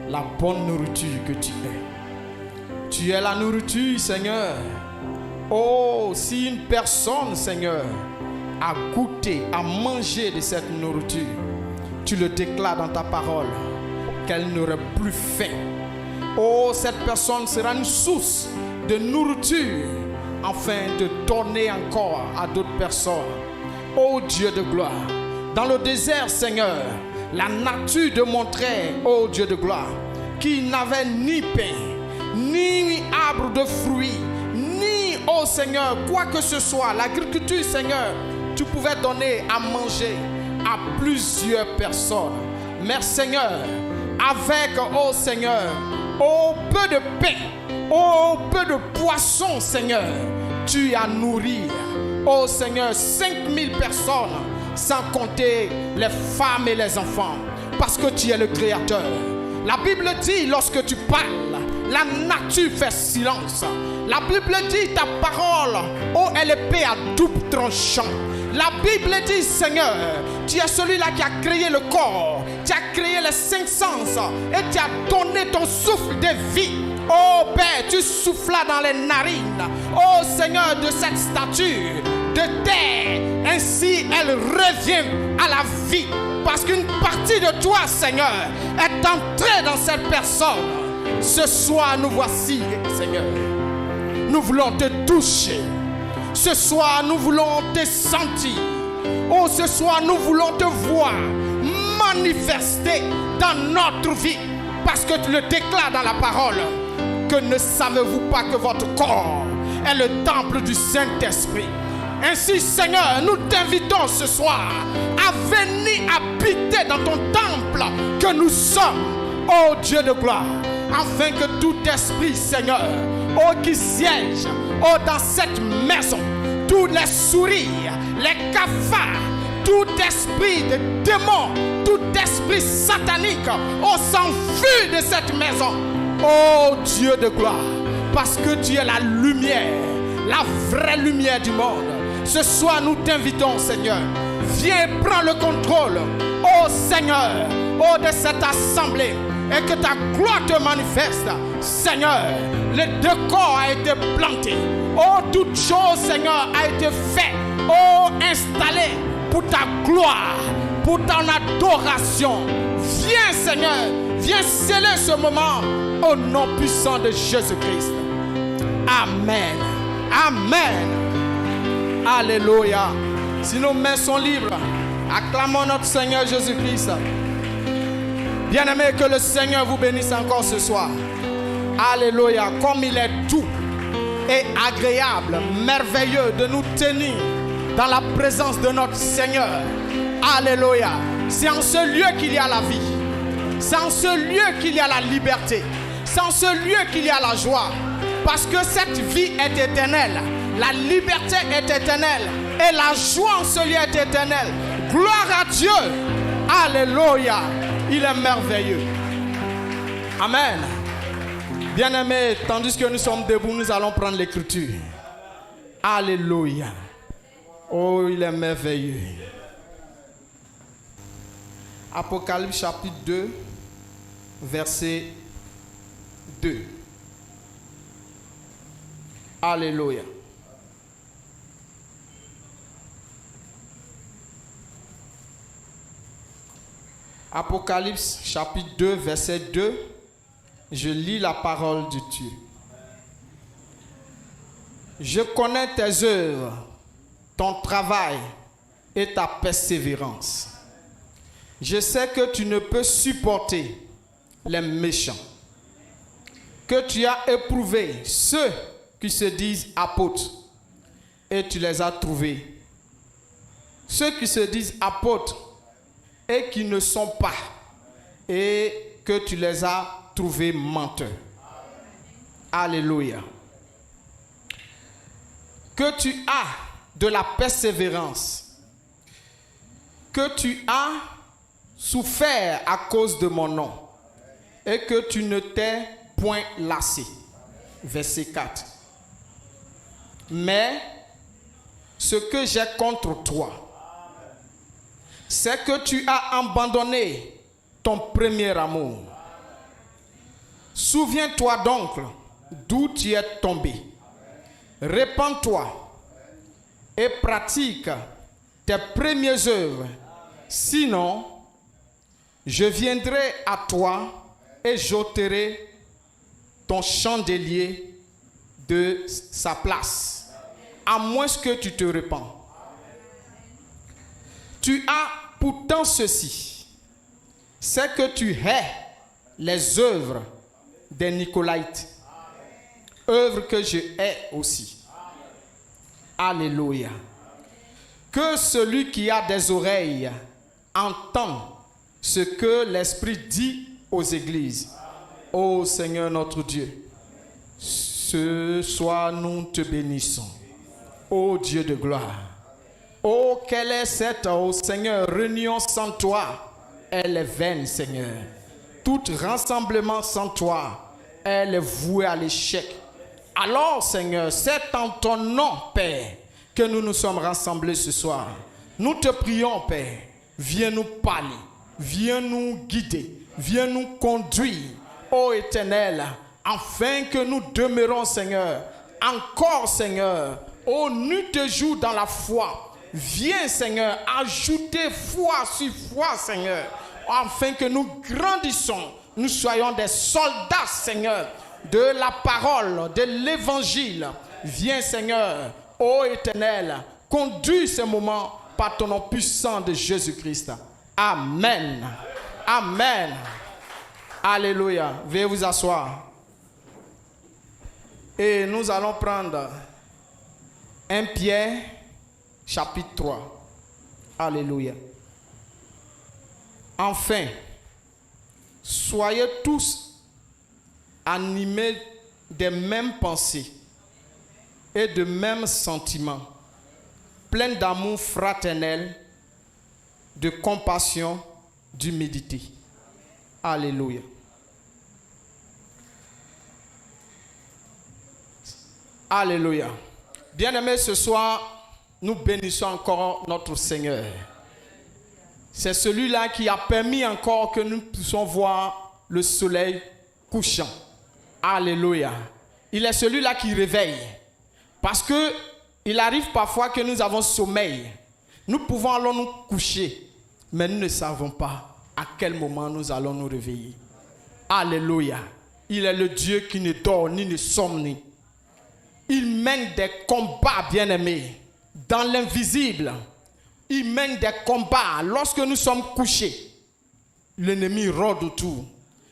la bonne nourriture que tu es. Tu es la nourriture, Seigneur. Oh, si une personne, Seigneur, a goûté, a mangé de cette nourriture, tu le déclares dans ta parole, qu'elle n'aurait plus faim. Oh, cette personne sera une source de nourriture, afin de donner encore à d'autres personnes. Oh Dieu de gloire, dans le désert, Seigneur, la nature démontrait, oh Dieu de gloire, qu'il n'avait ni pain, ni arbre de fruits, ni, oh Seigneur, quoi que ce soit. L'agriculture, Seigneur, tu pouvais donner à manger à plusieurs personnes. Mais Seigneur, avec, oh Seigneur, oh peu de pain, oh peu de poisson, Seigneur, tu as nourri, oh Seigneur, 5000 personnes, sans compter les femmes et les enfants, parce que tu es le Créateur. La Bible dit, lorsque tu parles, la nature fait silence. La Bible dit, ta parole, oh, elle est épée à double tranchant. La Bible dit, Seigneur, tu es celui-là qui a créé le corps, tu as créé les 5 sens et tu as donné ton souffle de vie. Oh Père, tu soufflas dans les narines, oh Seigneur, de cette statue de terre. Ainsi, elle revient à la vie. Parce qu'une partie de toi, Seigneur, est entrée dans cette personne. Ce soir, nous voici, Seigneur. Nous voulons te toucher. Ce soir, nous voulons te sentir. Oh, ce soir, nous voulons te voir manifester dans notre vie. Parce que tu le déclares dans la parole. Que ne savez-vous pas que votre corps est le temple du Saint-Esprit? Ainsi, Seigneur, nous t'invitons ce soir à venir habiter dans ton temple que nous sommes, ô Dieu de gloire, afin que tout esprit, Seigneur, ô qui siège, ô dans cette maison, tous les souris, les cafards, tout esprit de démon, tout esprit satanique, ô s'enfuit de cette maison, ô Dieu de gloire, parce que tu es la lumière, la vraie lumière du monde. Ce soir, nous t'invitons, Seigneur. Viens, prends le contrôle, ô Seigneur, ô de cette assemblée, et que ta gloire te manifeste. Seigneur, le décor a été planté. Oh, toute chose, Seigneur, a été faite. Oh, installé pour ta gloire, pour ton adoration. Viens, Seigneur, viens sceller ce moment au nom puissant de Jésus-Christ. Amen. Amen. Alléluia. Si nos mains sont libres, acclamons notre Seigneur Jésus-Christ. Bien-aimé, que le Seigneur vous bénisse encore ce soir. Alléluia. Comme il est doux et agréable, merveilleux de nous tenir dans la présence de notre Seigneur. Alléluia. C'est en ce lieu qu'il y a la vie. C'est en ce lieu qu'il y a la liberté. C'est en ce lieu qu'il y a la joie. Parce que cette vie est éternelle. La liberté est éternelle. Et la joie en ce lieu est éternelle. Gloire à Dieu. Alléluia. Il est merveilleux. Amen. Bien-aimés, tandis que nous sommes debout, nous allons prendre l'écriture. Alléluia. Oh, il est merveilleux. Apocalypse chapitre 2, verset 2. Alléluia. Apocalypse chapitre 2, verset 2. Je lis la parole de Dieu. Je connais tes œuvres, ton travail et ta persévérance. Je sais que tu ne peux supporter les méchants, que tu as éprouvé ceux qui se disent apôtres et tu les as trouvés. Ceux qui se disent apôtres et qui ne sont pas, et que tu les as trouvés menteurs. Alléluia. Que tu as de la persévérance, que tu as souffert à cause de mon nom et que tu ne t'es point lassé. Verset 4. Mais ce que j'ai contre toi, c'est que tu as abandonné ton premier amour. Souviens-toi donc d'où tu es tombé. Répands-toi et pratique tes premières œuvres. Sinon, je viendrai à toi et j'ôterai ton chandelier de sa place, à moins que tu te répands. Tu as pourtant ceci, c'est que tu hais les œuvres des Nicolaïtes, œuvres que je hais aussi. Alléluia. Que celui qui a des oreilles entende ce que l'Esprit dit aux églises. Ô Seigneur notre Dieu, ce soir nous te bénissons. Ô Dieu de gloire. Oh, quelle est cette, oh Seigneur, réunion sans toi? Elle est vaine, Seigneur. Tout rassemblement sans toi, elle est vouée à l'échec. Alors, Seigneur, c'est en ton nom, Père, que nous nous sommes rassemblés ce soir. Nous te prions, Père, viens nous parler, viens nous guider, viens nous conduire, ô Éternel, afin que nous demeurons, Seigneur, encore, Seigneur, ô nuit et jour dans la foi. Viens, Seigneur, ajouter foi sur foi, Seigneur, afin que nous grandissons, nous soyons des soldats, Seigneur, de la parole, de l'évangile. Viens, Seigneur, ô Éternel, conduis ce moment par ton nom puissant de Jésus-Christ. Amen. Amen. Alléluia. Veuillez vous asseoir. Et nous allons prendre 1 Pierre, chapitre 3. Alléluia. Enfin, soyez tous animés des mêmes pensées et de mêmes sentiments, pleins d'amour fraternel, de compassion, d'humilité. Alléluia. Alléluia. Bien-aimés, ce soir, nous bénissons encore notre Seigneur. C'est celui-là qui a permis encore que nous puissions voir le soleil couchant. Alléluia. Il est celui-là qui réveille. Parce que il arrive parfois que nous avons sommeil. Nous pouvons alors nous coucher, mais nous ne savons pas à quel moment nous allons nous réveiller. Alléluia. Il est le Dieu qui ne dort ni ne somnifie. Il mène des combats, bien-aimés, dans l'invisible. Il mène des combats. Lorsque nous sommes couchés, l'ennemi rôde autour,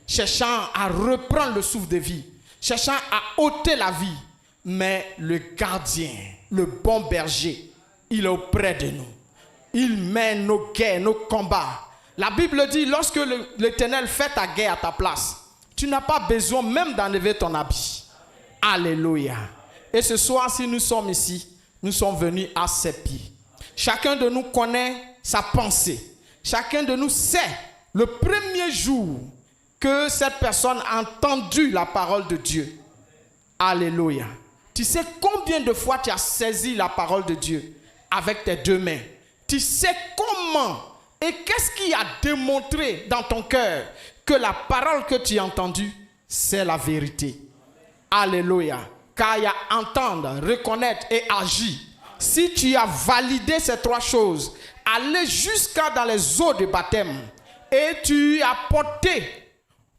cherchant à reprendre le souffle de vie, cherchant à ôter la vie. Mais le gardien, le bon berger, il est auprès de nous. Il mène nos guerres, nos combats. La Bible dit, lorsque l'Éternel fait ta guerre à ta place, tu n'as pas besoin même d'enlever ton habit. Alléluia. Et ce soir, si nous sommes ici, nous sommes venus à ses pieds. Chacun de nous connaît sa pensée. Chacun de nous sait le premier jour que cette personne a entendu la parole de Dieu. Alléluia. Tu sais combien de fois tu as saisi la parole de Dieu avec tes deux mains. Tu sais comment et qu'est-ce qui a démontré dans ton cœur que la parole que tu as entendue, c'est la vérité. Alléluia. Car il y a entendre, reconnaître et agir. Si tu as validé ces trois choses, aller jusqu'à dans les eaux de baptême et tu as porté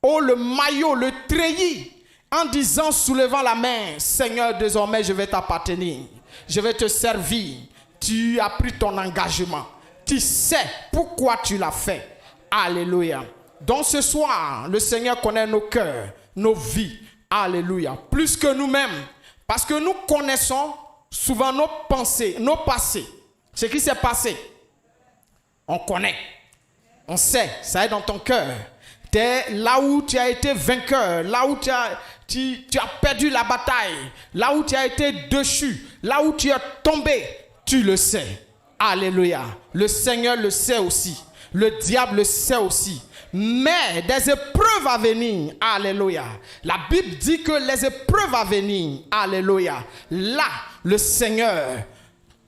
le maillot, le treillis, en disant, soulevant la main, Seigneur, désormais je vais t'appartenir, je vais te servir. Tu as pris ton engagement. Tu sais pourquoi tu l'as fait. Alléluia. Donc ce soir, le Seigneur connaît nos cœurs, nos vies. Alléluia. Plus que nous-mêmes. Parce que nous connaissons souvent nos pensées, nos passés. Ce qui s'est passé. On connaît. On sait. Ça est dans ton cœur. T'es là où tu as été vainqueur. Là où tu as perdu la bataille. Là où tu as été déchu. Là où tu es tombé. Tu le sais. Alléluia. Le Seigneur le sait aussi. Le diable le sait aussi. Mais des épreuves à venir, alléluia. La Bible dit que les épreuves à venir, alléluia. Là, le Seigneur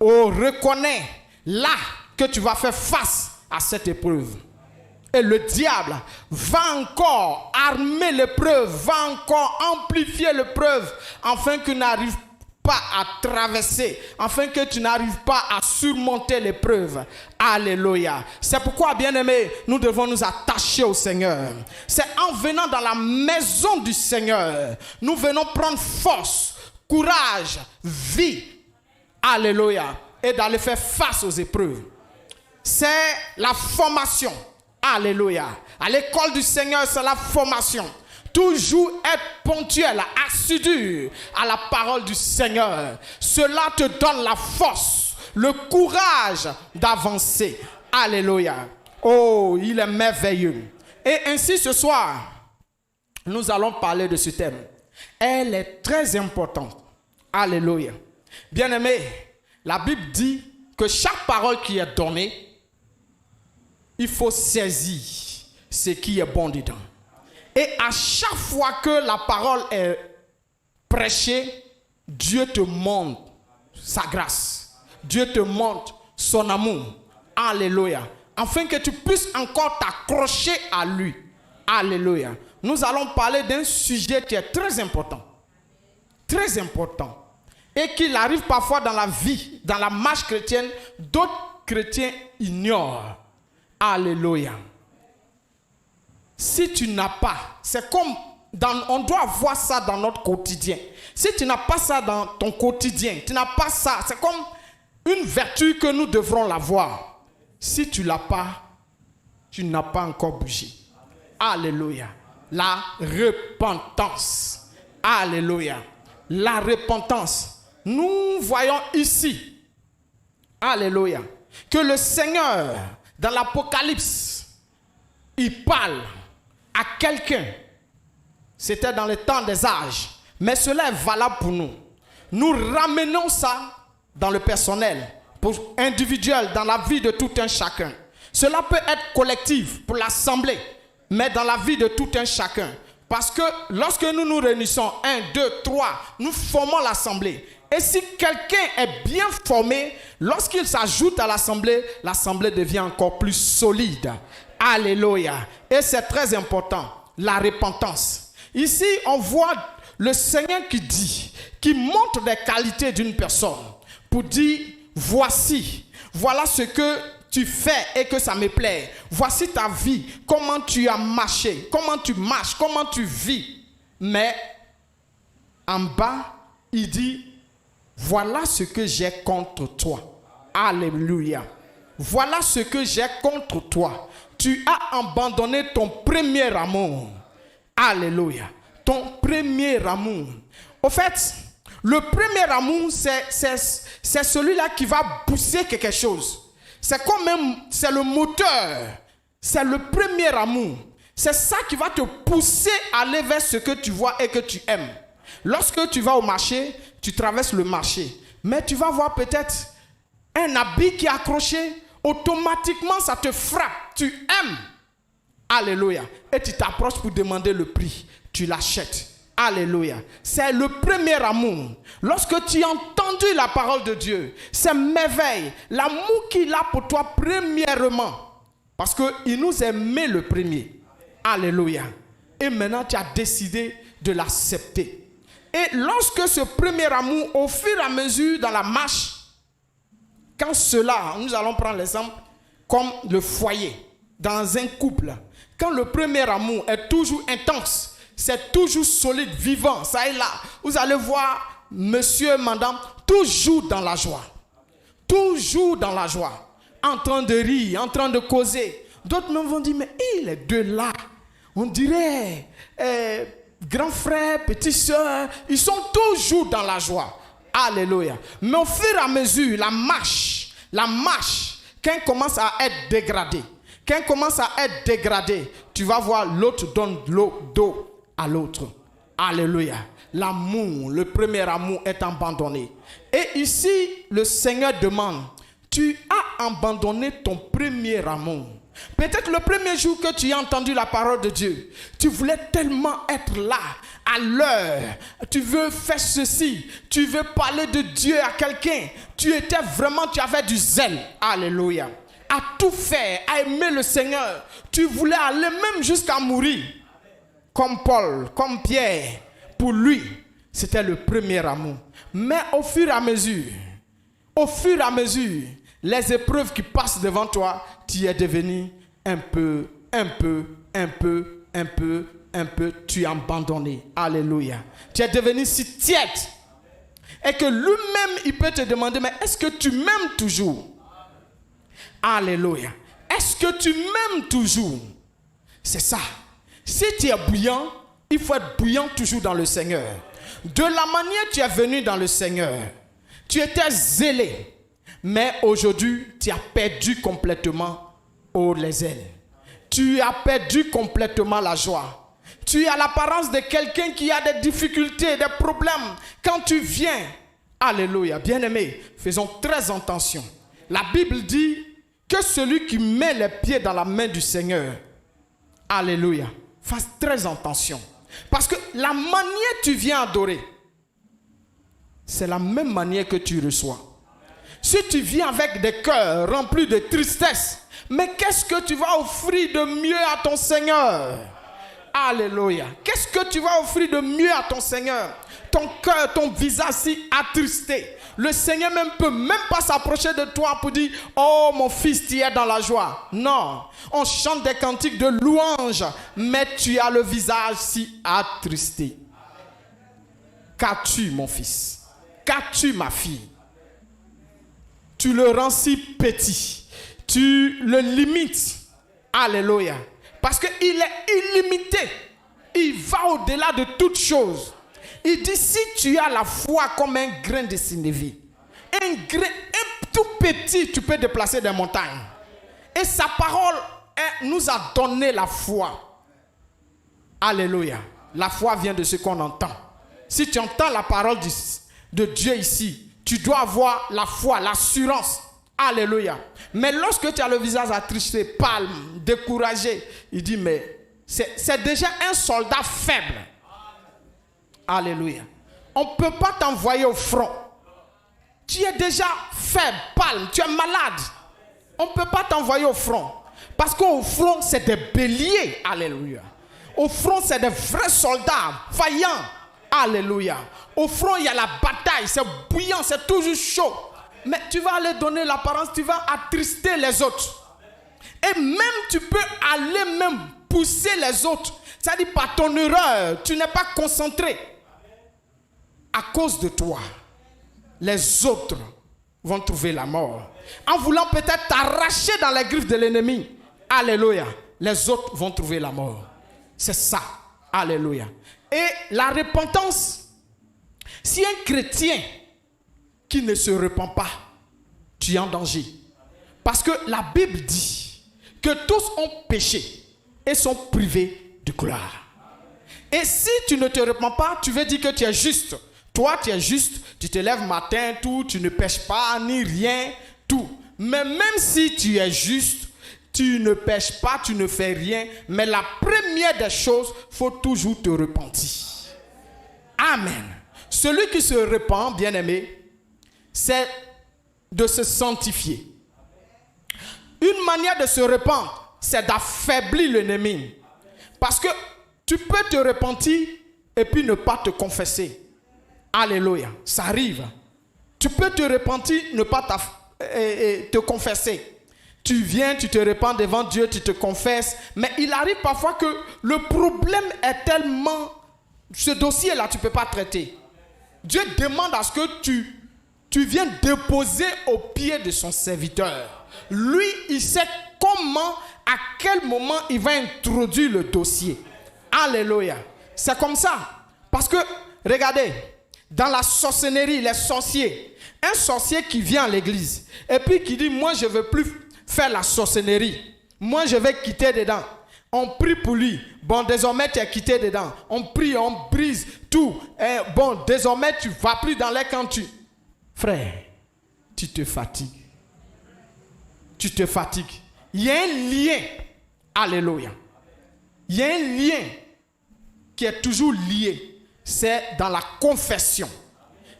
reconnaît là que tu vas faire face à cette épreuve. Et le diable va encore armer l'épreuve, va encore amplifier l'épreuve, afin que tu n'arrives pas à traverser, afin que tu n'arrives pas à surmonter l'épreuve. Alléluia. C'est pourquoi, bien-aimés, nous devons nous attacher au Seigneur. C'est en venant dans la maison du Seigneur, nous venons prendre force, courage, vie. Alléluia. Et d'aller faire face aux épreuves. C'est la formation. Alléluia. À l'école du Seigneur, c'est la formation. Toujours être ponctuel, assidu à la parole du Seigneur. Cela te donne la force, le courage d'avancer. Alléluia. Oh, il est merveilleux. Et ainsi ce soir, nous allons parler de ce thème. Elle est très importante. Alléluia. Bien-aimés, la Bible dit que chaque parole qui est donnée, il faut saisir ce qui est bon dedans. Et à chaque fois que la parole est prêchée, Dieu te montre sa grâce. Dieu te montre son amour. Alléluia. Afin que tu puisses encore t'accrocher à lui. Alléluia. Nous allons parler d'un sujet qui est très important. Très important. Et qu'il arrive parfois dans la vie, dans la marche chrétienne, d'autres chrétiens ignorent. Alléluia. Si tu n'as pas, c'est comme, on doit avoir ça dans notre quotidien. Si tu n'as pas ça dans ton quotidien, tu n'as pas ça, c'est comme une vertu que nous devrons l'avoir. Si tu ne l'as pas, tu n'as pas encore bougé. Alléluia. La repentance. Alléluia. La repentance. Nous voyons ici, alléluia, que le Seigneur, dans l'Apocalypse, il parle à quelqu'un. C'était dans le temps des âges. Mais cela est valable pour nous. Nous ramenons ça dans le personnel, pour individuel, dans la vie de tout un chacun. Cela peut être collectif pour l'assemblée, mais dans la vie de tout un chacun. Parce que lorsque nous nous réunissons, 1, 2, 3, nous formons l'assemblée. Et si quelqu'un est bien formé, lorsqu'il s'ajoute à l'assemblée, l'assemblée devient encore plus solide. Alléluia. Et c'est très important, la repentance. Ici, on voit le Seigneur qui dit, qui montre des qualités d'une personne pour dire, voici, voilà ce que tu fais et que ça me plaît. Voici ta vie, comment tu as marché, comment tu marches, comment tu vis. Mais en bas, il dit, voilà ce que j'ai contre toi. Alléluia. Voilà ce que j'ai contre toi. Tu as abandonné ton premier amour. Alléluia. Ton premier amour. Au fait, le premier amour, c'est celui-là qui va pousser quelque chose. C'est comme même, c'est le moteur. C'est le premier amour. C'est ça qui va te pousser à aller vers ce que tu vois et que tu aimes. Lorsque tu vas au marché, tu traverses le marché. Mais tu vas voir peut-être un habit qui est accroché. Automatiquement, ça te frappe. Tu aimes. Alléluia. Et tu t'approches pour demander le prix. Tu l'achètes. Alléluia. C'est le premier amour. Lorsque tu as entendu la parole de Dieu, c'est merveille. L'amour qu'il a pour toi premièrement. Parce qu'il nous aimait le premier. Alléluia. Et maintenant, tu as décidé de l'accepter. Et lorsque ce premier amour, au fur et à mesure dans la marche, quand cela, nous allons prendre l'exemple comme le foyer, dans un couple. Quand le premier amour est toujours intense, c'est toujours solide, vivant, ça est là. Vous allez voir monsieur, madame, toujours dans la joie. Toujours dans la joie. En train de rire, en train de causer. D'autres même vont dire, mais les deux là, on dirait grand frère, petit soeur, ils sont toujours dans la joie. Alléluia. Mais au fur et à mesure, la marche, quand elle commence à être dégradée, tu vas voir l'autre donne l'eau d'eau à l'autre. Alléluia. L'amour, le premier amour est abandonné. Et ici, le Seigneur demande, tu as abandonné ton premier amour. Peut-être le premier jour que tu as entendu la parole de Dieu, tu voulais tellement être là, à l'heure. Tu veux faire ceci, tu veux parler de Dieu à quelqu'un. Tu avais du zèle. Alléluia. à tout faire, à aimer le Seigneur. Tu voulais aller même jusqu'à mourir. Comme Paul, comme Pierre. Pour lui, c'était le premier amour. Mais au fur et à mesure, les épreuves qui passent devant toi, tu es devenu un peu, tu es abandonné. Alléluia. Tu es devenu si tiède. Et que lui-même, il peut te demander, mais est-ce que tu m'aimes toujours? Alléluia. Est-ce que tu m'aimes toujours? C'est ça. Si tu es bouillant, il faut être bouillant toujours dans le Seigneur. De la manière tu es venu dans le Seigneur, tu étais zélé. Mais aujourd'hui, tu as perdu complètement les ailes. Tu as perdu complètement la joie. Tu as l'apparence de quelqu'un qui a des difficultés, des problèmes. Quand tu viens, alléluia, bien-aimé, faisons très attention. La Bible dit que celui qui met les pieds dans la main du Seigneur, alléluia, fasse très attention. Parce que la manière tu viens adorer, c'est la même manière que tu reçois. Si tu viens avec des cœurs remplis de tristesse, mais qu'est-ce que tu vas offrir de mieux à ton Seigneur? Alléluia. Qu'est-ce que tu vas offrir de mieux à ton Seigneur? Ton cœur, ton visage si attristé. Le Seigneur même peut même pas s'approcher de toi pour dire, oh mon fils, tu es dans la joie. Non, on chante des cantiques de louange, mais tu as le visage si attristé. Qu'as-tu, mon fils? Qu'as-tu, ma fille? Tu le rends si petit. Tu le limites. Alléluia. Parce qu'il est illimité. Il va au-delà de toutes choses. Il dit, si tu as la foi comme un grain de sénévé, un tout petit, tu peux déplacer des montagnes. Et sa parole nous a donné la foi. Alléluia. La foi vient de ce qu'on entend. Si tu entends la parole de Dieu ici, tu dois avoir la foi, l'assurance. Alléluia. Mais lorsque tu as le visage attristé, pâle, découragé, il dit, mais c'est déjà un soldat faible. Alléluia. On ne peut pas t'envoyer au front. Tu es déjà faible, pâle, tu es malade. On ne peut pas t'envoyer au front. Parce qu'au front, c'est des béliers. Alléluia. Au front, c'est des vrais soldats, vaillants. Alléluia. Au front, il y a la bataille, c'est bouillant, c'est toujours chaud. Mais tu vas aller donner l'apparence, tu vas attrister les autres. Et même tu peux aller même pousser les autres. C'est-à-dire par ton erreur, tu n'es pas concentré. À cause de toi, les autres vont trouver la mort. En voulant peut-être t'arracher dans les griffes de l'ennemi. Alléluia. Les autres vont trouver la mort. C'est ça. Alléluia. Et la repentance, si un chrétien qui ne se repent pas, tu es en danger. Parce que la Bible dit que tous ont péché et sont privés de gloire. Et si tu ne te repens pas, tu veux dire que tu es juste. Toi, tu es juste, tu te lèves matin, tout, tu ne pêches pas, ni rien, tout. Mais même si tu es juste, tu ne pêches pas, tu ne fais rien. Mais la première des choses, il faut toujours te repentir. Amen. Celui qui se repent, bien-aimé, c'est de se sanctifier. Une manière de se repenttre, c'est d'affaiblir l'ennemi. Parce que tu peux te repentir et puis ne pas te confesser. Alléluia, ça arrive. Tu peux te repentir, ne pas te confesser. Tu viens, tu te repens devant Dieu, tu te confesses. Mais il arrive parfois que le problème est tellement... Ce dossier-là, tu ne peux pas traiter. Dieu demande à ce que tu viennes déposer au pied de son serviteur. Lui, il sait comment, à quel moment il va introduire le dossier. Alléluia. C'est comme ça. Parce que, regardez, dans la sorcellerie, les sorciers, un sorcier qui vient à l'église et puis qui dit, moi je ne veux plus faire la sorcellerie. Moi je vais quitter dedans. On prie pour lui. Bon, désormais tu es quitté dedans. On prie, on brise tout. Et bon, désormais tu ne vas plus dans les camps. Frère, tu te fatigues. Tu te fatigues. Il y a un lien. Alléluia. Il y a un lien qui est toujours lié. C'est dans la confession.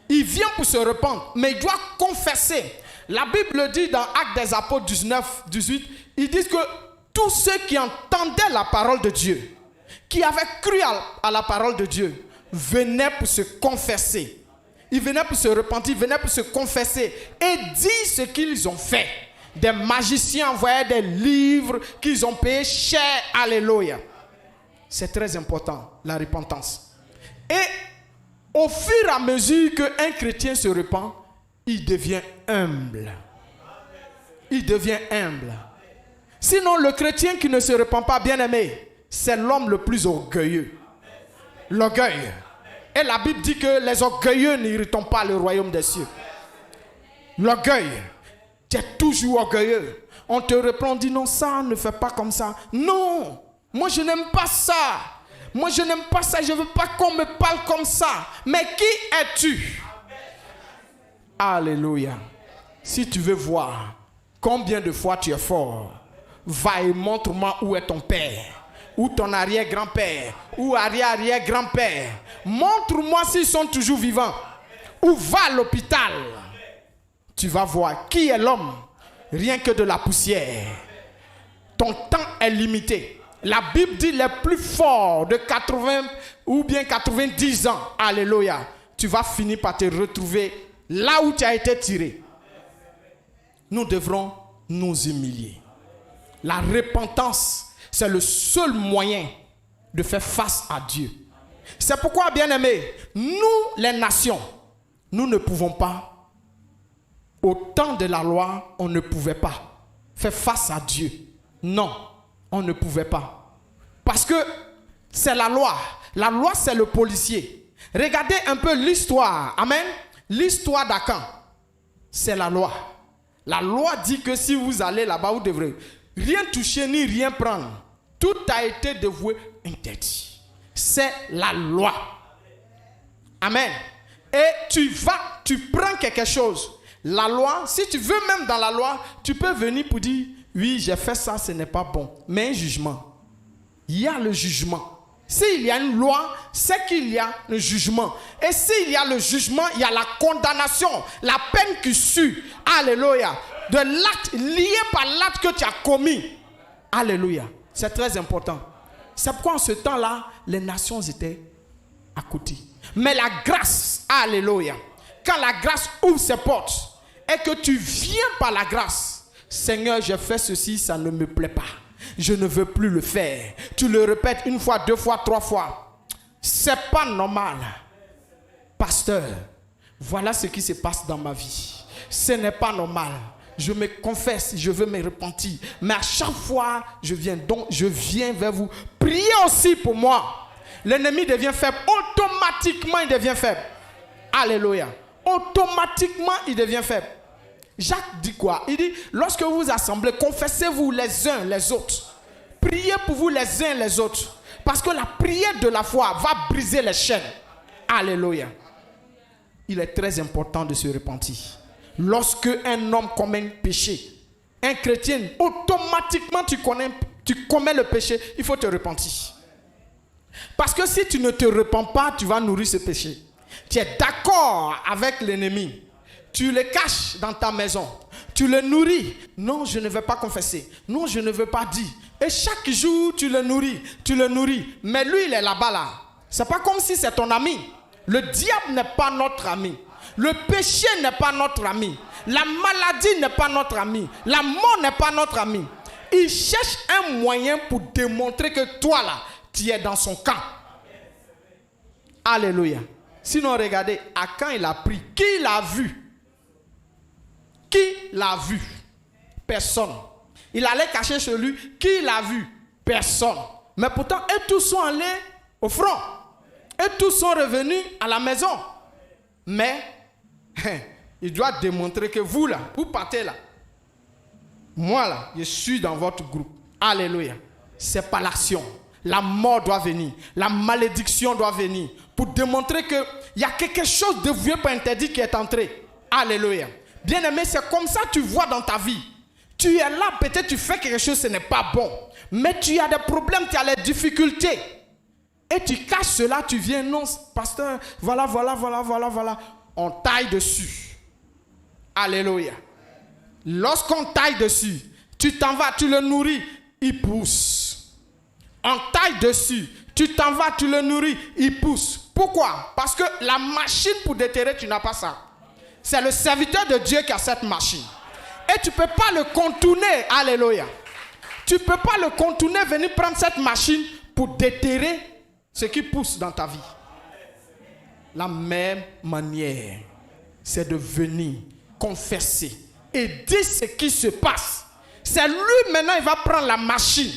Il vient pour se repentrer, mais il doit confesser. La Bible dit dans Actes des Apôtres 19, 18, ils disent que tous ceux qui entendaient la parole de Dieu, qui avaient cru à la parole de Dieu, venaient pour se confesser. Ils venaient pour se repentir, ils venaient pour se confesser et dire ce qu'ils ont fait. Des magiciens envoyaient des livres qu'ils ont payés cher. Alléluia. C'est très important, la repentance. Et au fur et à mesure qu'un chrétien se repent, il devient humble. Il devient humble. Sinon, le chrétien qui ne se repent pas, bien-aimé, c'est l'homme le plus orgueilleux. L'orgueil. Et la Bible dit que les orgueilleux n'hériteront pas le royaume des cieux. L'orgueil. Tu es toujours orgueilleux. On te reprend, on dit non, ça, ne fais pas comme ça. Non, moi je n'aime pas ça. Moi je n'aime pas ça, je ne veux pas qu'on me parle comme ça. Mais qui es-tu? Alléluia. Si tu veux voir combien de fois tu es fort, va et montre-moi où est ton père, ou ton arrière-grand-père, ou arrière-arrière-grand-père. Montre-moi s'ils sont toujours vivants. Ou va à l'hôpital. Tu vas voir qui est l'homme, rien que de la poussière. Ton temps est limité. La Bible dit les plus forts de 80 ou bien 90 ans. Alléluia. Tu vas finir par te retrouver là où tu as été tiré. Nous devrons nous humilier. La repentance, c'est le seul moyen de faire face à Dieu. C'est pourquoi, bien-aimés, nous, les nations, nous ne pouvons pas. Au temps de la loi, on ne pouvait pas faire face à Dieu. Non, on ne pouvait pas. Parce que c'est la loi. La loi, c'est le policier. Regardez un peu l'histoire. Amen. L'histoire d'Akan, c'est la loi. La loi dit que si vous allez là-bas, vous devrez rien toucher ni rien prendre. Tout a été dévoué, interdit. C'est la loi. Amen. Et tu prends quelque chose. La loi, si tu veux même dans la loi, tu peux venir pour dire, oui, j'ai fait ça, ce n'est pas bon. Mais un jugement. Il y a le jugement. S'il y a une loi, c'est qu'il y a le jugement. Et s'il y a le jugement, il y a la condamnation, la peine qui suit. Alléluia. De l'acte, lié par l'acte que tu as commis. Alléluia. C'est très important. C'est pourquoi en ce temps-là, les nations étaient à côté. Mais la grâce, alléluia. Quand la grâce ouvre ses portes, et que tu viens par la grâce, Seigneur, j'ai fait ceci, ça ne me plaît pas. Je ne veux plus le faire. Tu le répètes une fois, deux fois, trois fois. C'est pas normal. Pasteur, voilà ce qui se passe dans ma vie. Ce n'est pas normal. Je me confesse, je veux me repentir. Mais à chaque fois, je viens vers vous. Priez aussi pour moi. L'ennemi devient faible. Automatiquement, il devient faible. Alléluia. Automatiquement, il devient faible. Jacques dit quoi? Il dit, lorsque vous vous assemblez, confessez-vous les uns les autres. Priez pour vous les uns les autres. Parce que la prière de la foi va briser les chaînes. Alléluia. Il est très important de se repentir. Lorsque un homme commet un péché, un chrétien, automatiquement tu commets le péché, il faut te repentir. Parce que si tu ne te repens pas, tu vas nourrir ce péché. Tu es d'accord avec l'ennemi. Tu le caches dans ta maison. Tu le nourris. Non, je ne vais pas confesser. Non, je ne veux pas dire. Et chaque jour, tu le nourris. Tu le nourris. Mais lui, il est là-bas, là. C'est pas comme si c'est ton ami. Le diable n'est pas notre ami. Le péché n'est pas notre ami. La maladie n'est pas notre ami. La mort n'est pas notre ami. Il cherche un moyen pour démontrer que toi, là, tu es dans son camp. Alléluia. Sinon, regardez, à quand il a pris, qui l'a vu? Qui l'a vu? Personne. Il allait cacher chez lui. Qui l'a vu? Personne. Mais pourtant, eux tous sont allés au front. Eux tous sont revenus à la maison. Mais, il doit démontrer que vous là, vous partez là. Moi là, je suis dans votre groupe. Alléluia. C'est pas l'action. La mort doit venir. La malédiction doit venir. Pour démontrer qu'il y a quelque chose de vieux pas interdit qui est entré. Alléluia. Bien-aimé, c'est comme ça que tu vois dans ta vie. Tu es là, peut-être tu fais quelque chose, ce n'est pas bon. Mais tu as des problèmes, tu as les difficultés. Et tu caches cela, tu viens, non, pasteur, voilà. On taille dessus. Alléluia. Lorsqu'on taille dessus, tu t'en vas, tu le nourris, il pousse. On taille dessus, tu t'en vas, tu le nourris, il pousse. Pourquoi? Parce que la machine pour déterrer, tu n'as pas ça. C'est le serviteur de Dieu qui a cette machine. Et tu ne peux pas le contourner. Alléluia. Tu ne peux pas le contourner, venir prendre cette machine pour déterrer ce qui pousse dans ta vie. La même manière, c'est de venir confesser et dire ce qui se passe. C'est lui maintenant, il va prendre la machine.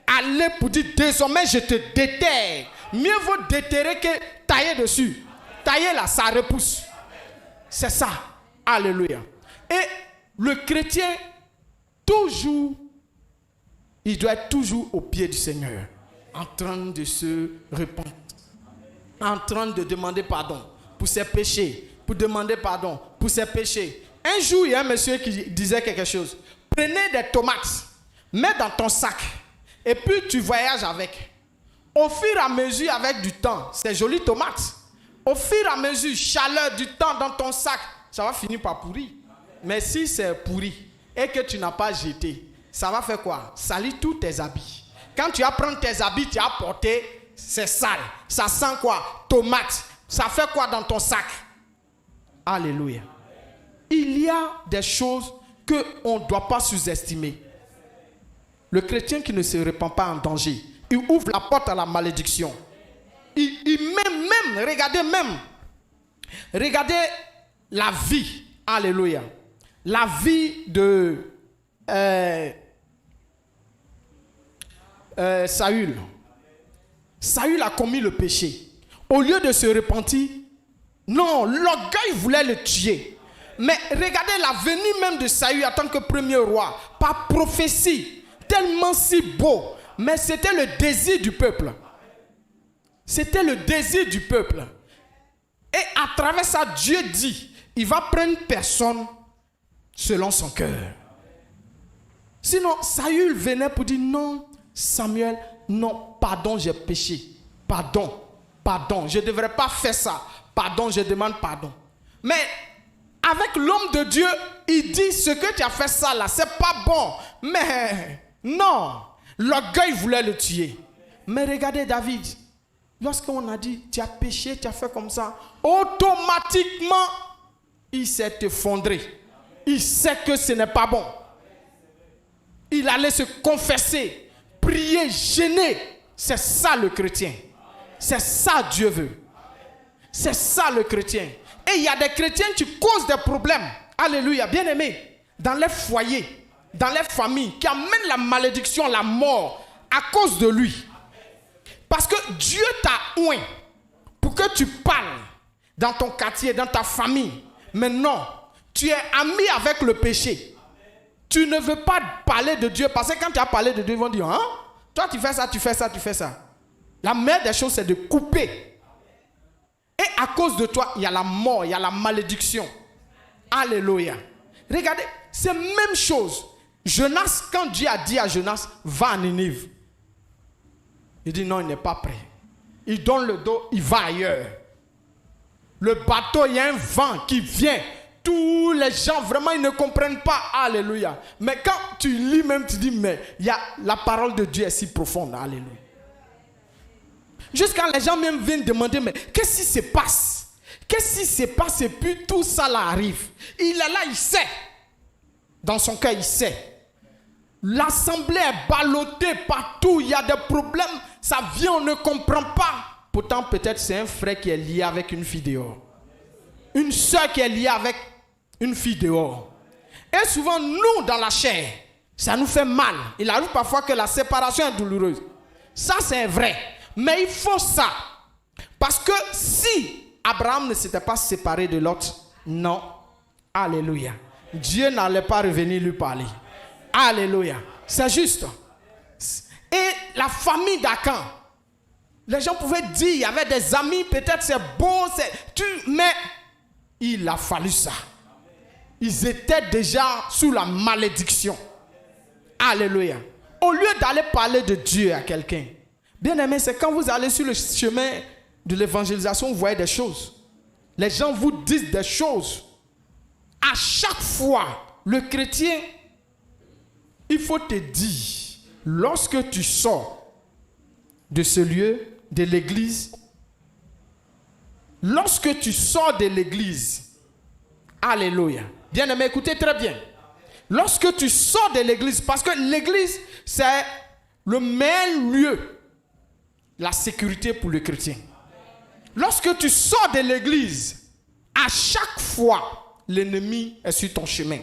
Aller pour dire, désormais je te déterre. Mieux vaut déterrer que tailler dessus. Tailler là, ça repousse. C'est ça. Alléluia. Et le chrétien, toujours, il doit être toujours au pied du Seigneur, en train de se repentir, en train de demander pardon pour ses péchés, pour demander pardon pour ses péchés. Un jour, il y a un monsieur qui disait quelque chose. Prenez des tomates, mets dans ton sac, et puis tu voyages avec. Au fur et à mesure, avec du temps, c'est joli tomates. Au fur et à mesure, chaleur du temps dans ton sac, ça va finir par pourrir. Mais si c'est pourri et que tu n'as pas jeté, ça va faire quoi? Salir tous tes habits. Quand tu vas prendre tes habits, tu as porté, c'est sale. Ça sent quoi? Tomate. Ça fait quoi dans ton sac? Alléluia. Il y a des choses qu'on ne doit pas sous-estimer. Le chrétien qui ne se répand pas en danger, il ouvre la porte à la malédiction. Il met même, regardez la vie, alléluia, la vie de Saül. Saül a commis le péché. Au lieu de se repentir, non, l'orgueil voulait le tuer. Mais regardez la venue même de Saül en tant que premier roi, par prophétie, tellement si beau. Mais c'était le désir du peuple. C'était le désir du peuple. Et à travers ça, Dieu dit, il va prendre personne selon son cœur. Sinon, Saül venait pour dire, non, Samuel, non, pardon, j'ai péché. Pardon, je ne devrais pas faire ça. Pardon, je demande pardon. Mais avec l'homme de Dieu, il dit, ce que tu as fait ça là, c'est pas bon. Mais non, l'orgueil voulait le tuer. Mais regardez David, lorsqu'on a dit, tu as péché, tu as fait comme ça, automatiquement, il s'est effondré. Il sait que ce n'est pas bon. Il allait se confesser, prier, gêner. C'est ça le chrétien. C'est ça Dieu veut. C'est ça le chrétien. Et il y a des chrétiens qui causent des problèmes. Alléluia, bien aimé. Dans les foyers, dans les familles, qui amènent la malédiction, la mort, à cause de lui. Parce que Dieu t'a oint pour que tu parles dans ton quartier, dans ta famille. Mais non, tu es ami avec le péché. Tu ne veux pas parler de Dieu parce que quand tu as parlé de Dieu, ils vont dire, hein? Toi tu fais ça, tu fais ça, tu fais ça. La meilleure des choses, c'est de couper. Et à cause de toi, il y a la mort, il y a la malédiction. Alléluia. Regardez, c'est la même chose. Jonas, quand Dieu a dit à Jonas, va à Ninive. Il dit non, il n'est pas prêt. Il donne le dos, il va ailleurs. Le bateau, il y a un vent qui vient. Tous les gens, vraiment, ils ne comprennent pas. Alléluia. Mais quand tu lis même, tu dis, mais la parole de Dieu est si profonde. Alléluia. Jusqu'à les gens même viennent demander, mais qu'est-ce qui se passe? Qu'est-ce qui se passe? Et puis tout ça là arrive. Il est là, il sait. Dans son cœur, il sait. L'assemblée est ballottée partout. Il y a des problèmes. Ça vient, on ne comprend pas. Pourtant, peut-être c'est un frère qui est lié avec une fille dehors. Une soeur qui est liée avec une fille dehors. Et souvent, nous, dans la chair, ça nous fait mal. Il arrive parfois que la séparation est douloureuse. Ça, c'est vrai. Mais il faut ça. Parce que si Abraham ne s'était pas séparé de Lot, non. Alléluia. Dieu n'allait pas revenir lui parler. Alléluia. C'est juste. Et la famille d'Akan, les gens pouvaient dire, il y avait des amis, peut-être c'est beau, mais il a fallu ça. Ils étaient déjà sous la malédiction. Alléluia. Au lieu d'aller parler de Dieu à quelqu'un, bien aimé, c'est quand vous allez sur le chemin de l'évangélisation, vous voyez des choses. Les gens vous disent des choses. À chaque fois, le chrétien, il faut te dire, lorsque tu sors de ce lieu, de l'église, lorsque tu sors de l'église, alléluia, bien-aimé, écoutez très bien, lorsque tu sors de l'église, parce que l'église, c'est le meilleur lieu, la sécurité pour le chrétien. Lorsque tu sors de l'église, à chaque fois, l'ennemi est sur ton chemin.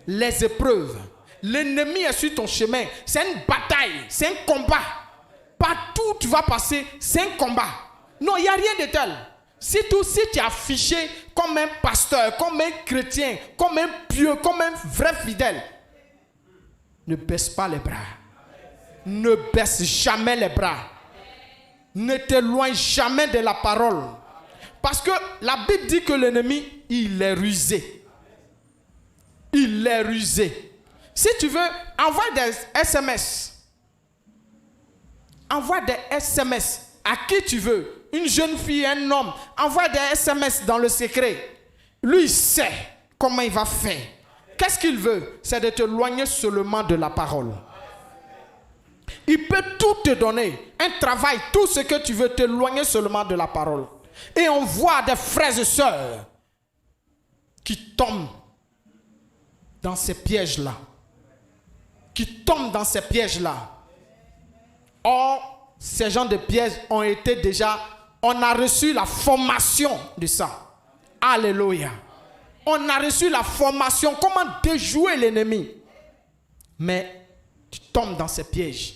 Les épreuves, l'ennemi est sur ton chemin. C'est une bataille, c'est un combat. Partout où tu vas passer, c'est un combat. Non, il n'y a rien de tel. Si tu es affiché comme un pasteur, comme un chrétien, comme un pieux, comme un vrai fidèle, ne baisse pas les bras. Ne baisse jamais les bras. Ne t'éloigne jamais de la parole. Parce que la Bible dit que l'ennemi, il est rusé. Il est rusé. Si tu veux, envoie des SMS. Envoie des SMS à qui tu veux. Une jeune fille, un homme. Envoie des SMS dans le secret. Lui, il sait comment il va faire. Qu'est-ce qu'il veut? C'est de t'éloigner seulement de la parole. Il peut tout te donner. Un travail, tout ce que tu veux, t'éloigner seulement de la parole. Et on voit des frères et sœurs qui tombent dans ces pièges-là. Qui tombent dans ces pièges-là. Or, ces gens de pièges ont été déjà... On a reçu la formation de ça. Alléluia. On a reçu la formation. Comment déjouer l'ennemi. Mais tu tombes dans ces pièges.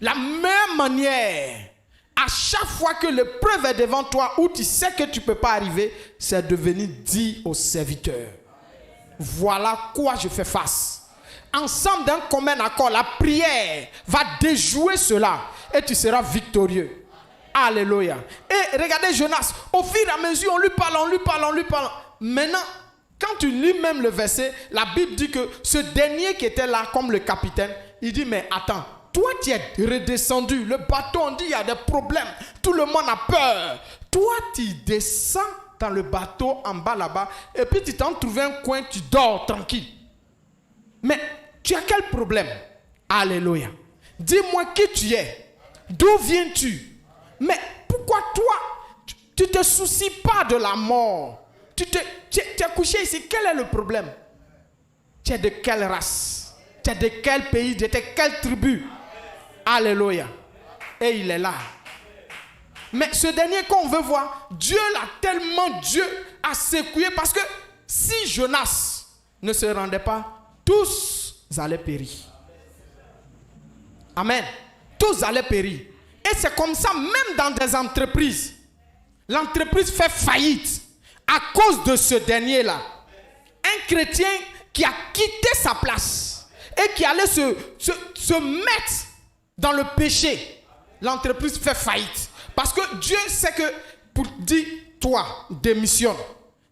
La même manière, à chaque fois que l'épreuve est devant toi, où tu sais que tu ne peux pas arriver, c'est de venir dire au serviteur, voilà quoi je fais face. Ensemble d'un commun accord, la prière va déjouer cela et tu seras victorieux. Alléluia. Et regardez Jonas, au fur et à mesure, on lui parle. Maintenant, quand tu lis même le verset, la Bible dit que ce dernier qui était là comme le capitaine, il dit, mais attends, toi tu es redescendu, le bateau, on dit il y a des problèmes, tout le monde a peur. Toi tu descends dans le bateau en bas là-bas, et puis tu t'en trouves un coin, tu dors tranquille. Mais tu as quel problème? Alléluia. Dis-moi qui tu es, d'où viens-tu? Mais pourquoi toi, tu ne te soucies pas de la mort? Tu es couché ici, quel est le problème? Tu es de quelle race? Tu es de quel pays? Tu es de quelle tribu? Alléluia. Et il est là. Mais ce dernier qu'on veut voir, Dieu l'a tellement, Dieu a secoué, parce que si Jonas ne se rendait pas, tous allaient périr. Amen. Tous allaient périr. Et c'est comme ça, même dans des entreprises. L'entreprise fait faillite à cause de ce dernier-là. Un chrétien qui a quitté sa place et qui allait se mettre dans le péché. L'entreprise fait faillite. Parce que Dieu sait que pour dire, toi, démissionne.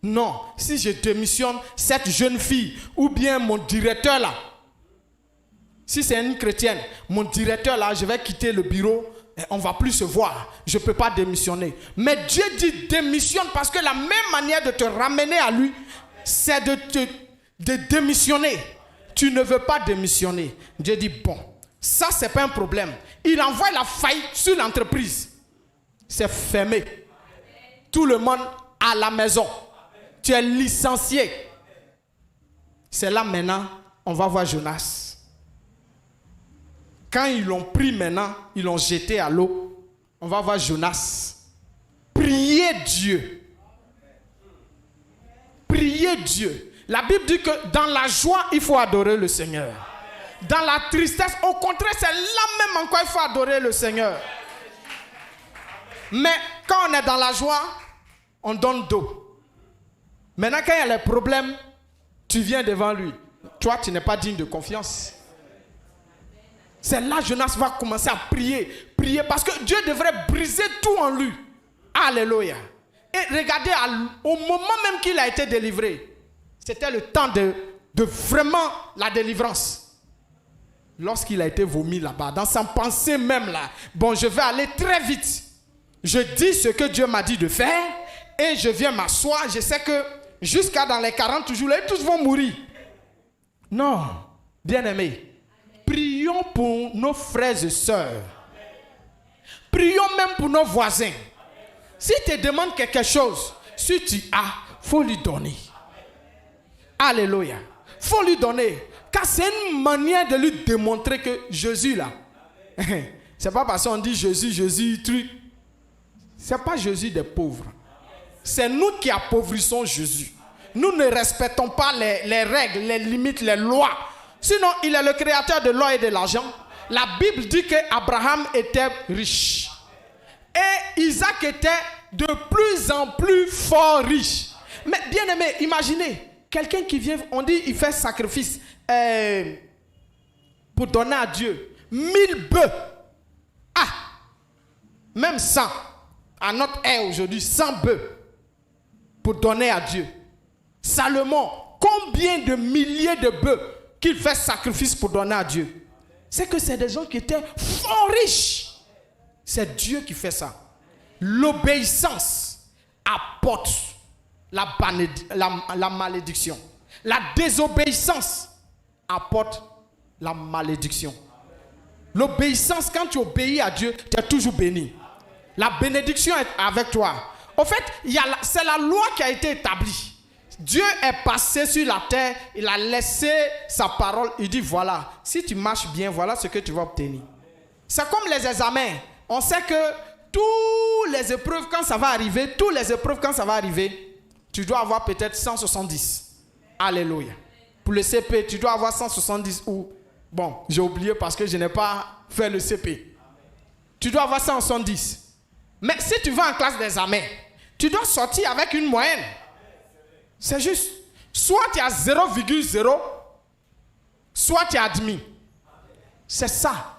Non, si je démissionne, cette jeune fille ou bien mon directeur là, si c'est une chrétienne, mon directeur là, je vais quitter le bureau. On ne va plus se voir. Je ne peux pas démissionner. Mais Dieu dit démissionne, parce que la même manière de te ramener à lui, c'est de démissionner. Tu ne veux pas démissionner. Dieu dit bon, ça c'est pas un problème. Il envoie la faillite sur l'entreprise. C'est fermé. Tout le monde à la maison. Tu es licencié. C'est là maintenant, on va voir Jonas. Quand ils l'ont pris maintenant, ils l'ont jeté à l'eau. On va voir Jonas. Priez Dieu. Priez Dieu. La Bible dit que dans la joie, il faut adorer le Seigneur. Dans la tristesse, au contraire, c'est là même encore il faut adorer le Seigneur. Mais quand on est dans la joie, on donne dos. Maintenant, quand il y a les problèmes, tu viens devant lui. Toi, tu n'es pas digne de confiance. C'est là que Jonas va commencer à prier. Prier parce que Dieu devrait briser tout en lui. Alléluia. Et regardez, au moment même qu'il a été délivré, c'était le temps de vraiment la délivrance. Lorsqu'il a été vomi là-bas, dans sa pensée même là, bon, je vais aller très vite. Je dis ce que Dieu m'a dit de faire et je viens m'asseoir. Je sais que jusqu'à dans les 40 jours, là, tous vont mourir. Non, bien-aimés, prions pour nos frères et sœurs. Prions même pour nos voisins. Si tu demandes quelque chose, si tu as, il faut lui donner. Alléluia. Il faut lui donner. Car c'est une manière de lui démontrer que Jésus là, c'est pas parce qu'on dit Jésus, truc. C'est pas Jésus des pauvres. C'est nous qui appauvrissons Jésus. Nous ne respectons pas les règles, les limites, les lois. Sinon, il est le créateur de l'or et de l'argent. La Bible dit qu'Abraham était riche. Et Isaac était de plus en plus fort riche. Mais bien aimé, imaginez, quelqu'un qui vient, on dit, il fait sacrifice pour donner à Dieu 1000 bœufs. Ah, même 100. À notre ère aujourd'hui, 100 bœufs pour donner à Dieu. Salomon, combien de milliers de bœufs qu'il fait sacrifice pour donner à Dieu? C'est que c'est des gens qui étaient fort riches. C'est Dieu qui fait ça. L'obéissance apporte la malédiction. La désobéissance apporte la malédiction. L'obéissance, quand tu obéis à Dieu, tu es toujours béni. La bénédiction est avec toi. Au fait, c'est la loi qui a été établie. Dieu est passé sur la terre, il a laissé sa parole, il dit voilà, si tu marches bien, voilà ce que tu vas obtenir. C'est comme les examens. On sait que tous les épreuves quand ça va arriver, tu dois avoir peut-être 170. Alléluia. Pour le CP, tu dois avoir 170 ou... Bon, j'ai oublié parce que je n'ai pas fait le CP. Tu dois avoir 170. Mais si tu vas en classe d'examen, tu dois sortir avec une moyenne. C'est juste. Soit tu as 0,0, soit tu es admis. C'est ça,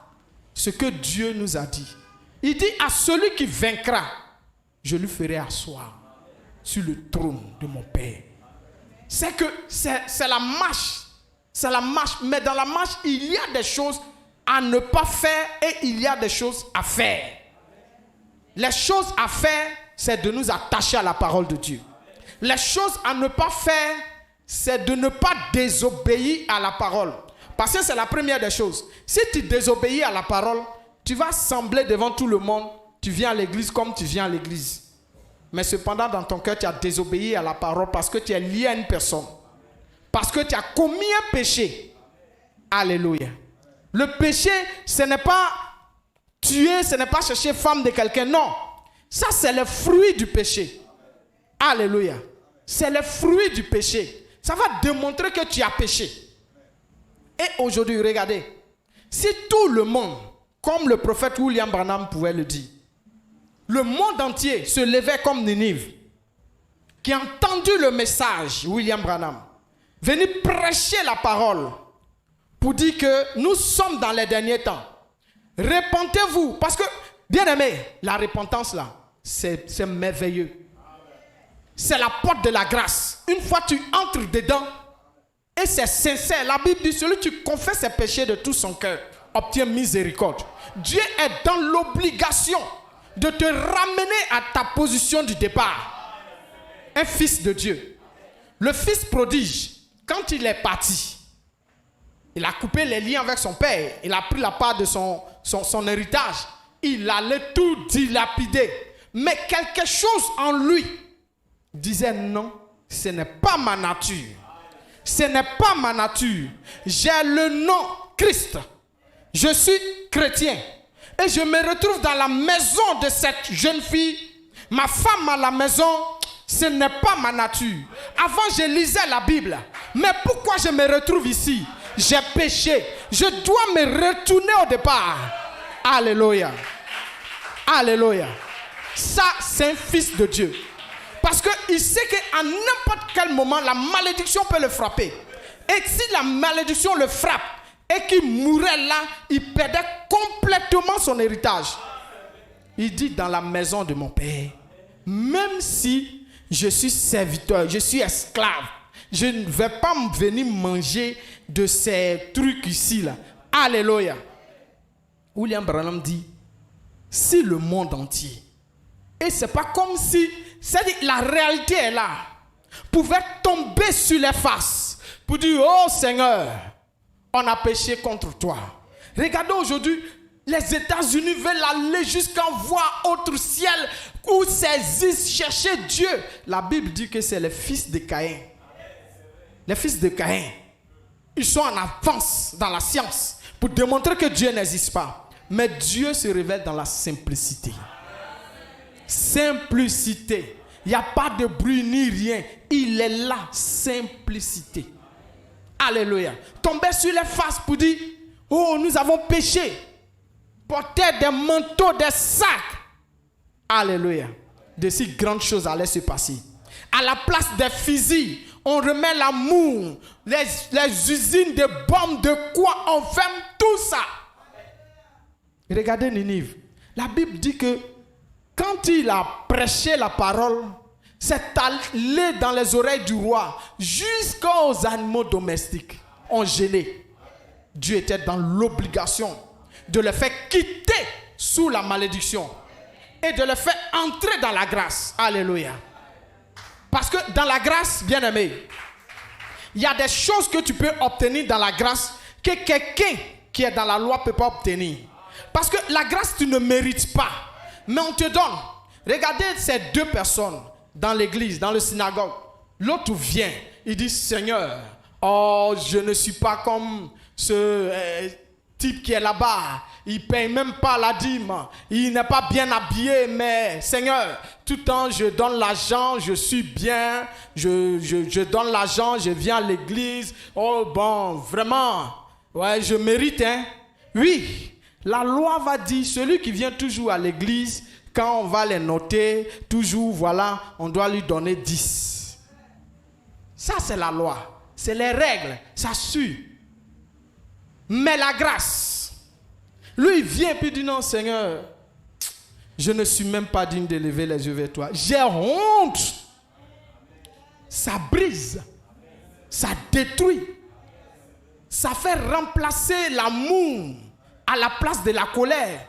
ce que Dieu nous a dit. Il dit à celui qui vaincra, je lui ferai asseoir sur le trône de mon Père. C'est que c'est la marche. C'est la marche. Mais dans la marche, il y a des choses à ne pas faire et il y a des choses à faire. Les choses à faire, c'est de nous attacher à la parole de Dieu. Les choses à ne pas faire, c'est de ne pas désobéir à la parole. Parce que c'est la première des choses. Si tu désobéis à la parole, tu vas sembler devant tout le monde, tu viens à l'église comme tu viens à l'église. Mais cependant, dans ton cœur, tu as désobéi à la parole parce que tu es lié à une personne. Parce que tu as commis un péché. Alléluia. Le péché, ce n'est pas tuer, ce n'est pas chercher femme de quelqu'un. Non. Ça, c'est le fruit du péché. Alléluia. C'est le fruit du péché. Ça va démontrer que tu as péché. Et aujourd'hui, regardez. Si tout le monde, comme le prophète William Branham pouvait le dire, le monde entier se levait comme Ninive, qui a entendu le message, William Branham, venir prêcher la parole pour dire que nous sommes dans les derniers temps. Repentez-vous. Parce que, bien aimé, la repentance là, c'est merveilleux. C'est la porte de la grâce. Une fois tu entres dedans, et c'est sincère. La Bible dit, celui qui confesse ses péchés de tout son cœur obtient miséricorde. Dieu est dans l'obligation de te ramener à ta position du départ. Un fils de Dieu. Le fils prodige, quand il est parti, il a coupé les liens avec son père. Il a pris la part de son héritage. Il allait tout dilapider. Mais quelque chose en lui disait non, ce n'est pas ma nature. Ce n'est pas ma nature. J'ai le nom Christ. Je suis chrétien. Et je me retrouve dans la maison de cette jeune fille. Ma femme à la maison, ce n'est pas ma nature. Avant, je lisais la Bible. Mais pourquoi je me retrouve ici? J'ai péché. Je dois me retourner au départ. Alléluia. Alléluia. Ça, c'est un fils de Dieu. Parce qu'il sait qu'à n'importe quel moment, la malédiction peut le frapper. Et si la malédiction le frappe et qu'il mourait là, il perdait complètement son héritage. Il dit dans la maison de mon père, même si je suis serviteur, je suis esclave, je ne vais pas venir manger de ces trucs ici là. Alléluia. William Branham dit, si le monde entier, et c'est pas comme si, c'est-à-dire la réalité est là, pouvait tomber sur les faces, pour dire, oh Seigneur, on a péché contre toi. Regardez aujourd'hui, les États-Unis veulent aller jusqu'à voir autre ciel où saisissent, chercher Dieu. La Bible dit que c'est les fils de Caïn. Les fils de Caïn, ils sont en avance dans la science pour démontrer que Dieu n'existe pas. Mais Dieu se révèle dans la simplicité. Simplicité. Il n'y a pas de bruit ni rien. Il est là, simplicité. Alléluia. Tomber sur les faces pour dire, oh, nous avons péché. Porter des manteaux, des sacs. Alléluia. De si grandes choses allaient se passer. À la place des fusils, on remet l'amour. Les usines de bombes, de quoi, on ferme tout ça. Regardez Ninive. La Bible dit que quand il a prêché la parole, c'est allé dans les oreilles du roi jusqu'aux animaux domestiques. On gêné. Dieu était dans l'obligation de le faire quitter sous la malédiction et de le faire entrer dans la grâce. Alléluia. Parce que dans la grâce, bien-aimé, il y a des choses que tu peux obtenir dans la grâce que quelqu'un qui est dans la loi ne peut pas obtenir. Parce que la grâce, tu ne mérites pas. Mais on te donne. Regardez ces deux personnes dans l'église, dans le synagogue. L'autre vient, il dit, Seigneur, oh, je ne suis pas comme ce type qui est là-bas. Il ne paye même pas la dîme. Il n'est pas bien habillé, mais Seigneur, tout le temps, je donne l'argent, je suis bien, je donne l'argent, je viens à l'église. Oh bon, vraiment, ouais, je mérite, hein. Oui. La loi va dire, celui qui vient toujours à l'église, quand on va les noter, toujours, voilà, on doit lui donner 10. Ça, c'est la loi. C'est les règles. Ça suit. Mais la grâce, lui, il vient et puis dit, non, Seigneur, je ne suis même pas digne de lever les yeux vers toi. J'ai honte. Ça brise. Ça détruit. Ça fait remplacer l'amour à la place de la colère.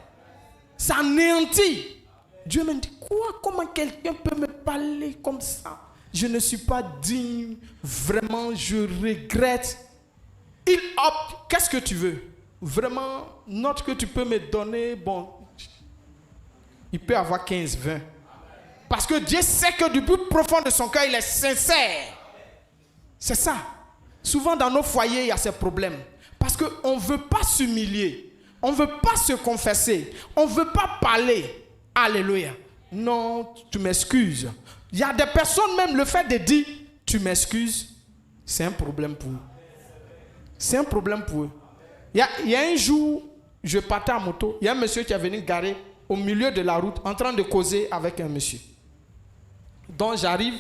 Ça anéantit. Dieu me dit, quoi? Comment quelqu'un peut me parler comme ça? Je ne suis pas digne. Vraiment, je regrette. Il opte. Qu'est-ce que tu veux? Vraiment, note que tu peux me donner. Bon, il peut avoir 15, 20. Parce que Dieu sait que du plus profond de son cœur, il est sincère. C'est ça. Souvent dans nos foyers, il y a ces problèmes. Parce qu'on ne veut pas s'humilier. On ne veut pas se confesser. On ne veut pas parler. Alléluia. Non, tu m'excuses. Il y a des personnes, même le fait de dire tu m'excuses, c'est un problème pour eux. C'est un problème pour eux. Il y a un jour, je partais en moto. Il y a un monsieur qui est venu garer au milieu de la route en train de causer avec un monsieur. Donc j'arrive,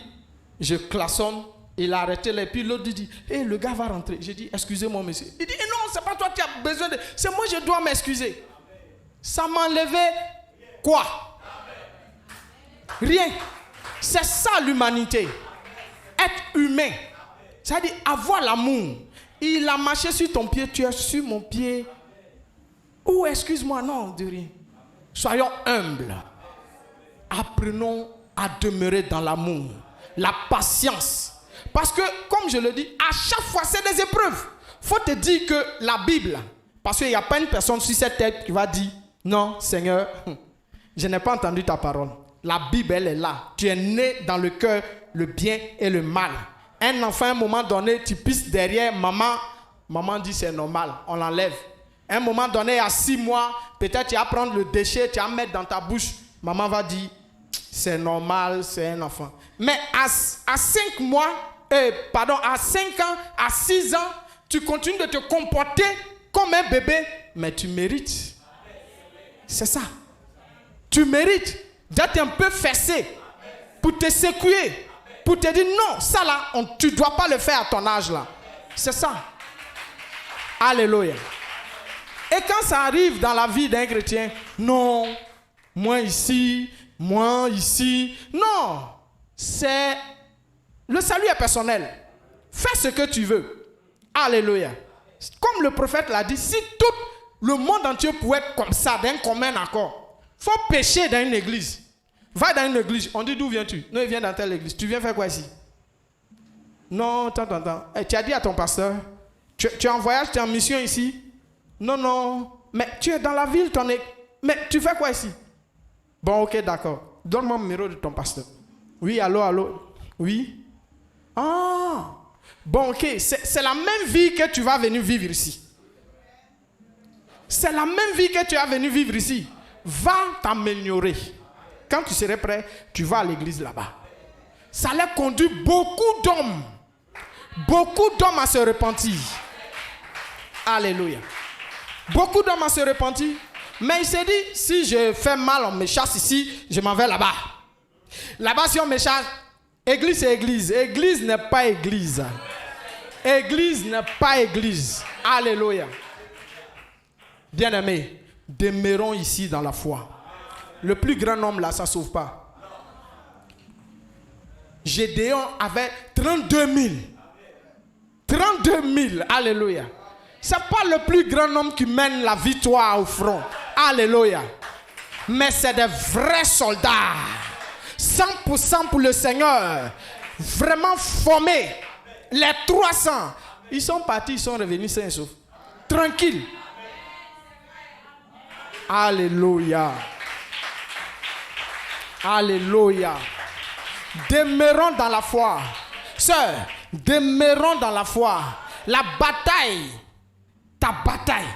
je klaxonne. Il a arrêté là, et puis l'autre dit, hey, le gars va rentrer. J'ai dit, excusez-moi monsieur. Il dit, eh non, c'est pas toi qui as besoin de... C'est moi, je dois m'excuser. Ça m'a enlevé quoi? Rien. C'est ça l'humanité. Être humain. C'est-à-dire avoir l'amour. Il a marché sur ton pied, tu es sur mon pied. Oh, excuse-moi, non, de rien. Soyons humbles. Apprenons à demeurer dans l'amour. La patience. Parce que, comme je le dis, à chaque fois, c'est des épreuves. Il faut te dire que la Bible, parce qu'il n'y a pas une personne sur cette tête qui va dire, non, Seigneur, je n'ai pas entendu ta parole. La Bible, elle est là. Tu es né dans le cœur, le bien et le mal. Un enfant, à un moment donné, tu pisses derrière maman. Maman dit, c'est normal, on l'enlève. À un moment donné, à 6 mois, peut-être tu vas prendre le déchet, tu vas mettre dans ta bouche. Maman va dire, c'est normal, c'est un enfant. Mais à 5 mois, à 5 ans, à 6 ans, tu continues de te comporter comme un bébé, mais tu mérites. C'est ça. Tu mérites d'être un peu fessé pour te secouer, pour te dire non, ça là, tu ne dois pas le faire à ton âge là. C'est ça. Alléluia. Et quand ça arrive dans la vie d'un chrétien, non, moi ici, non, c'est... Le salut est personnel. Fais ce que tu veux. Alléluia. Comme le prophète l'a dit, si tout le monde entier pouvait être comme ça, d'un commun accord, il faut pécher dans une église. Va dans une église, on dit d'où viens-tu? Non, il vient dans telle église. Tu viens faire quoi ici? Non, attends. Tu as dit à ton pasteur, tu es en voyage, tu es en mission ici? Non. Mais tu es dans la ville, mais tu fais quoi ici? Bon, ok, d'accord. Donne-moi le numéro de ton pasteur. Oui, allô? Oui? Ah! Bon, ok, c'est la même vie que tu vas venir vivre ici. C'est la même vie que tu as venu vivre ici. Va t'améliorer. Quand tu serais prêt, tu vas à l'église là-bas. Ça allait conduire beaucoup d'hommes à se repentir. Alléluia. Beaucoup d'hommes à se repentir. Mais il s'est dit, si je fais mal, on me chasse ici, je m'en vais là-bas. Là-bas, si on me chasse, église c'est église. Église n'est pas église. Église n'est pas église. Alléluia. Bien-aimés, demeurons ici dans la foi. Le plus grand homme là, ça ne sauve pas. Gédéon avait 32 000. 32 000. Alléluia. Ce n'est pas le plus grand homme qui mène la victoire au front. Alléluia. Mais c'est des vrais soldats. 100% pour le Seigneur. Vraiment formés. Les 300. Ils sont partis, ils sont revenus sains et saufs. Tranquille. Alléluia. Alléluia. Demeurons dans la foi. Sœurs, demeurons dans la foi. La bataille, ta bataille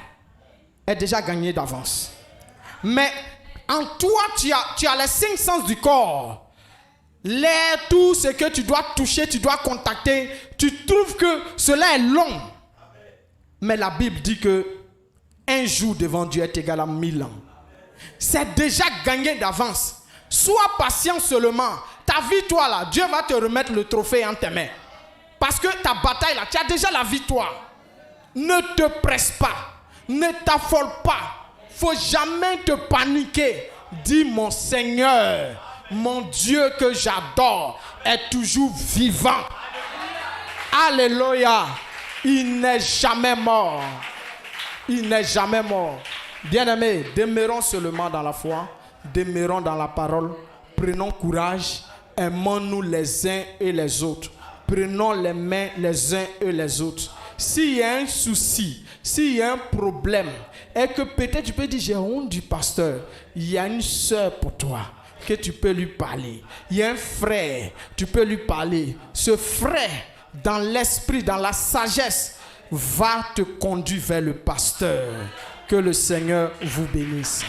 est déjà gagnée d'avance. Mais en toi, tu as les 5 sens du corps. L'air, tout ce que tu dois toucher, tu dois contacter. Tu trouves que cela est long. Mais la Bible dit que un jour devant Dieu est égal à 1000 ans. C'est déjà gagné d'avance. Sois patient seulement. Ta victoire là, Dieu va te remettre le trophée en tes mains. Parce que ta bataille là, tu as déjà la victoire. Ne te presse pas. Ne t'affole pas. Faut jamais te paniquer. Dis mon Seigneur, mon Dieu que j'adore est toujours vivant. Alléluia. Il n'est jamais mort. Il n'est jamais mort. Bien-aimés, demeurons seulement dans la foi. Demeurons dans la parole. Prenons courage. Aimons-nous les uns et les autres. Prenons les mains les uns et les autres. S'il y a un souci, s'il y a un problème, et que peut-être tu peux dire j'ai honte du pasteur, il y a une soeur pour toi que tu peux lui parler. Il y a un frère, tu peux lui parler. Ce frère, dans l'esprit, dans la sagesse, va te conduire vers le pasteur. Que le Seigneur vous bénisse.